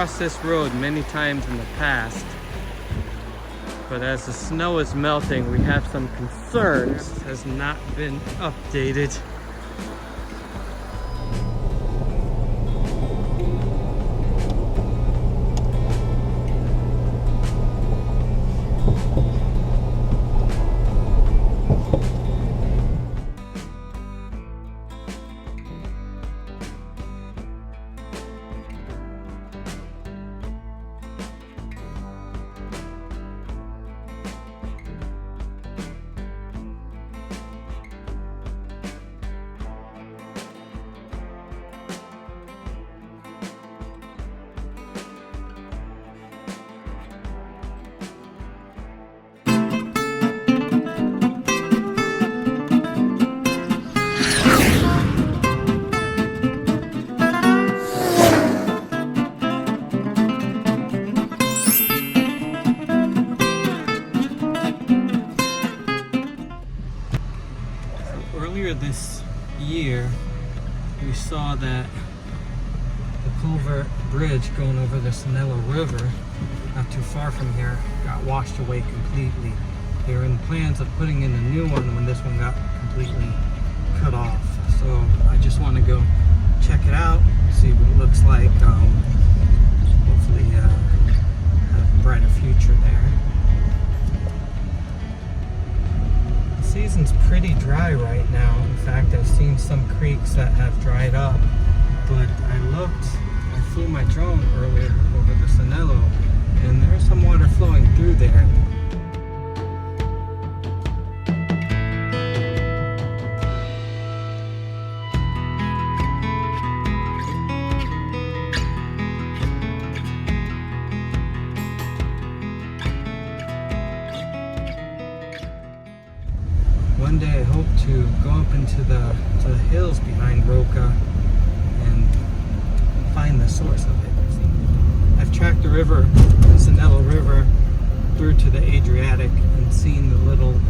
crossed this road many times in the past, but as the snow is melting, we have some concerns. It has not been updated. Earlier this year, we saw that the culvert bridge going over the Sinello River, not too far from here, got washed away completely. They were in plans of putting in a new one when this one got completely cut off. So I just want to go check it out, see what it looks like. Hopefully have a brighter future there. The season's pretty dry right now. In fact, I've seen some creeks that have dried up, but I flew my drone earlier over the Sinello, and there's some water flowing through there. One day I hope to go up into the hills behind Roca and find the source of it. I've tracked the river, the Sinello River, through to the Adriatic and seen the little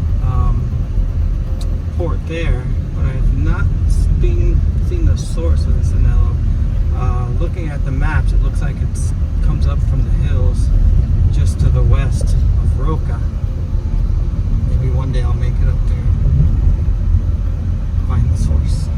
port there, but I have not seen the source of the Sinello. Looking at the maps, it looks like it comes up from the hills just to the west of Roca. Maybe one day I'll make it up there. Find the source.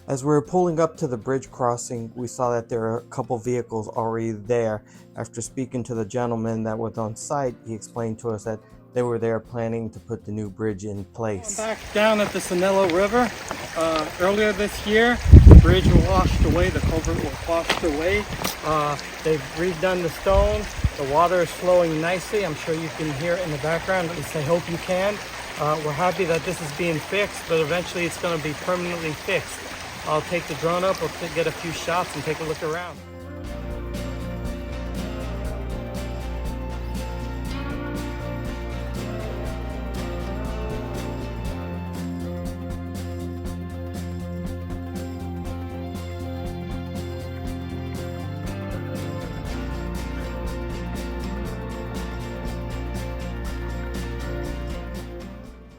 As we were pulling up to the bridge crossing, we saw that there were a couple vehicles already there. After speaking to the gentleman that was on site, he explained to us that they were there planning to put the new bridge in place. I'm back down at the Sinello River. Earlier this year, the bridge was washed away, the culvert was washed away. They've redone the stones. The water is flowing nicely. I'm sure you can hear it in the background. At least I hope you can. We're happy that this is being fixed, but eventually it's going to be permanently fixed. I'll take the drone up, we'll get a few shots and take a look around.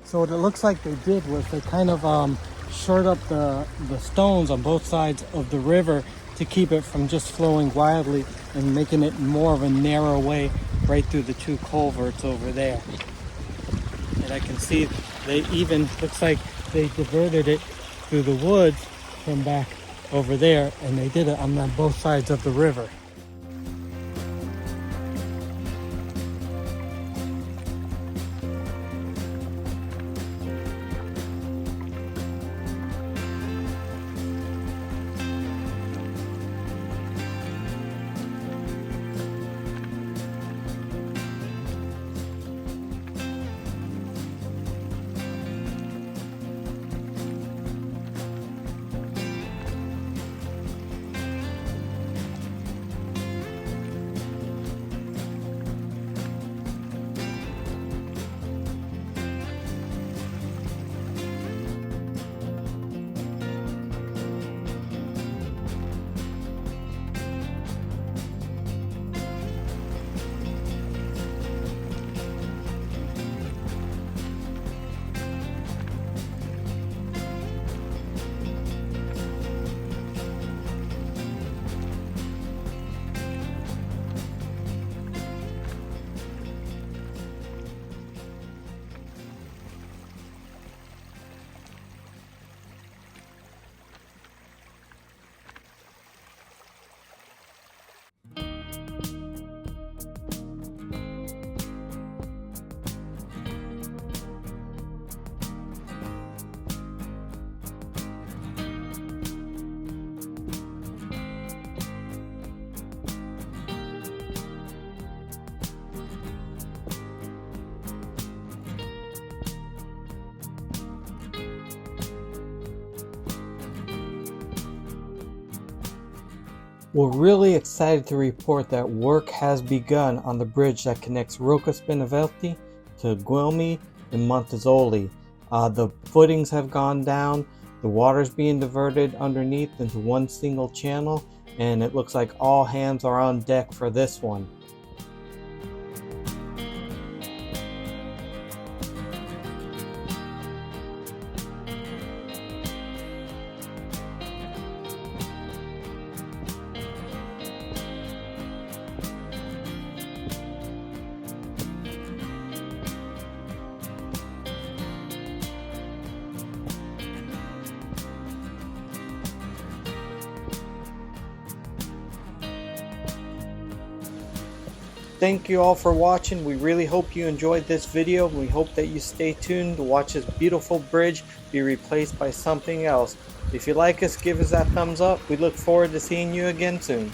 So what it looks like they did was they kind of shored up the stones on both sides of the river to keep it from just flowing wildly and making it more of a narrow way right through the two culverts over there. And I can see they even, looks like they diverted it through the woods from back over there, and they did it on both sides of the river. We're really excited to report that work has begun on the bridge that connects Rocca Spinavelti to Guelmi and Montezoli. The footings have gone down, the water's being diverted underneath into one single channel, and it looks like all hands are on deck for this one. Thank you all for watching. We really hope you enjoyed this video. We hope that you stay tuned to watch this beautiful bridge be replaced by something else. If you like us, give us that thumbs up. We look forward to seeing you again soon.